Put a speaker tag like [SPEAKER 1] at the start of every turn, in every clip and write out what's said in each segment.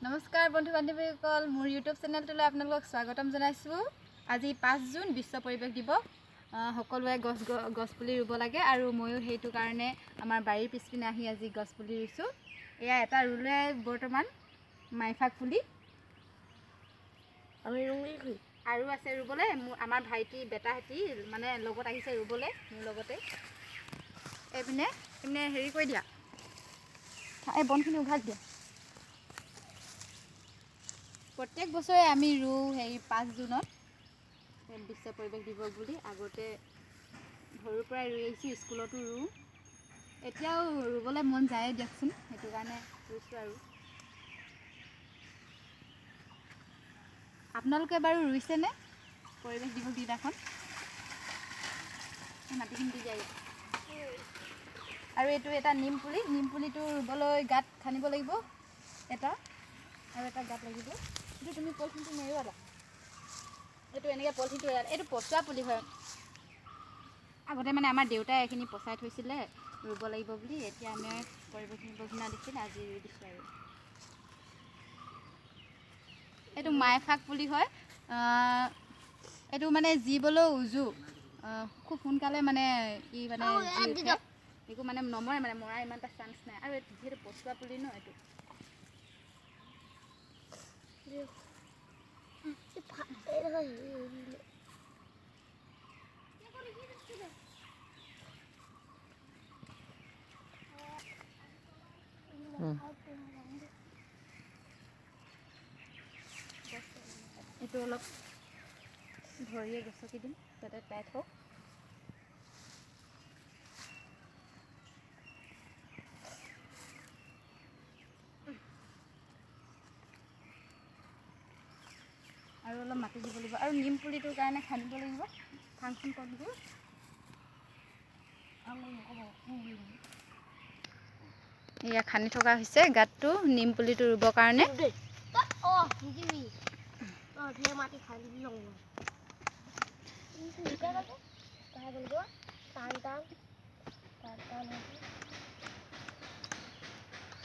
[SPEAKER 1] नमस्कार बंधु बान्धवीসকল মোৰ ইউটিউব চেনেলটোলৈ আপোনালোকক স্বাগতম জনাইছো। আজি 5 জুন বিশ্ব পৰিৱেশ দিৱস। সকলোৱে গছপুলি ৰুব লাগে আৰু ময়ো সেইটো কাৰণে আমাৰ বাৰীৰ পিছপিনে আহি আজি গছপুলি ৰুইছো। এয়া এটা ৰুলে বৰ্তমান মাইফাক পুলি
[SPEAKER 2] আমি ৰুঙি
[SPEAKER 1] আৰু আছে ৰুবলে। আমাৰ ভাইটি বেটাহতি মানে লগত আহিছে ৰুবলে মোৰ লগতে। এপিনে হেৰি কৈ দিয়া, এই বনখিনি উঘাত দিয়া। प्रत्येक बছৰে আমি ৰু হেৰি 5 জুনত বিশ্ব পৰিৱেশ দিৱস বুলি আগতে ঘৰৰ পৰা ৰুই আহিছোঁ, স্কুলতো ৰু। এতিয়াও ৰুবলৈ মন যায় দিয়কচোন, সেইটো কাৰণে ৰুইছোঁ। আৰু আপোনালোকে বাৰু ৰুইছেনে পৰিৱেশ দিৱস দিনাখন? মাটিখিনি দি যায়। আৰু এইটো এটা নিম পুলিটো ৰুবলৈ গাঁত খান্দিব লাগিব এটা, আৰু এটা গাঁত লাগিব। এইটো তুমি পলিথিনটো নেৰুৱালা, এইটো এনেকৈ পলিথিনটো এৰাল। এইটো পচোৱা পুলি হয়। আগতে মানে আমাৰ দেউতাই এইখিনি পচাই থৈছিলে ৰুব লাগিব বুলি। এতিয়া আমি পৰিৱেশ দিৱস দিনা দেখিলে আজি ৰুই দিছোঁ। আৰু এইটো মাইফাক পুলি হয়। এইটো মানে জীৱলৈ উজু, খুব সোনকালে মানে ই মানে একো মানে নমৰে, মানে মৰা ইমান এটা চান্স নাই। আৰু এইটো যিহেতু পচোৱা পুলি ন, এইটো এইটো অলপ ভৰিয়ে গছকি দিম যাতে টাইট হওক। আৰু অলপ মাটি দিব লাগিব। আৰু নিম পুলিটোৰ কাৰণে খান্দিব লাগিব ফাংচন কৰিব। এয়া খান্দি থকা হৈছে গাঁতটো নিম পুলিটো ৰুবৰ কাৰণে।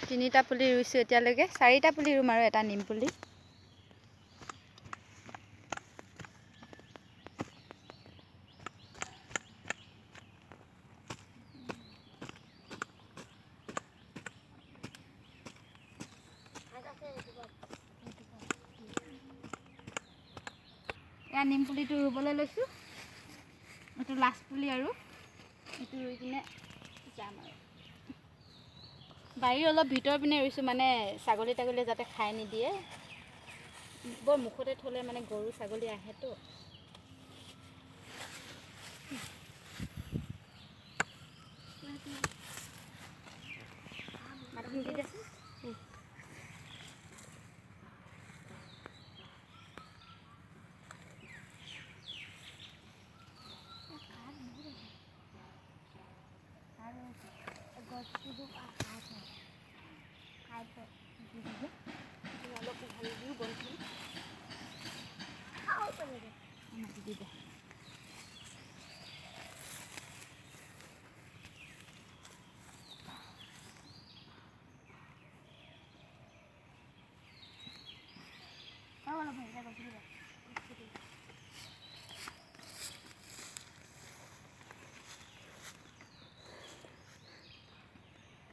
[SPEAKER 1] তিনিটা পুলি ৰুইছোঁ এতিয়ালৈকে, 4টা পুলি ৰুম আৰু এটা নিম পুলি। এয়া নিম পুলিটো ৰুবলৈ লৈছোঁ। এইটো লাষ্ট পুলি আৰু এইটো ৰুই কিনে যাম। আৰু বাৰীৰ অলপ ভিতৰ পিনে ৰুইছোঁ, মানে ছাগলী তাগলীয়ে যাতে খাই নিদিয়ে। বৰ মুখতে থ'লে মানে গৰু ছাগলী আহেতো। মাটিখিনি দি দেচোন। অলপ উঘালি দিওঁ বনখিনি। মাটি দি দে।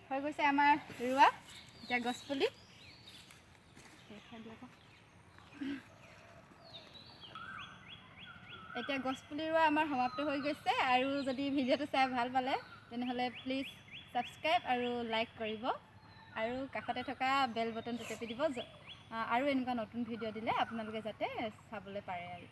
[SPEAKER 1] হৈ গৈছে আমাৰ ৰোৱা এতিয়া গছপুলি। এতিয়া গছপুলি ৰোৱা আমাৰ সমাপ্ত হৈ গৈছে। আৰু যদি ভিডিঅ'টো চাই ভাল পালে তেনেহ'লে প্লিজ ছাবস্ক্ৰাইব আৰু লাইক কৰিব, আৰু কাষতে থকা বেল বটনটো টিপি দিব, আৰু এনেকুৱা নতুন ভিডিঅ' দিলে আপোনালোকে যাতে চাবলৈ পাৰে। আৰু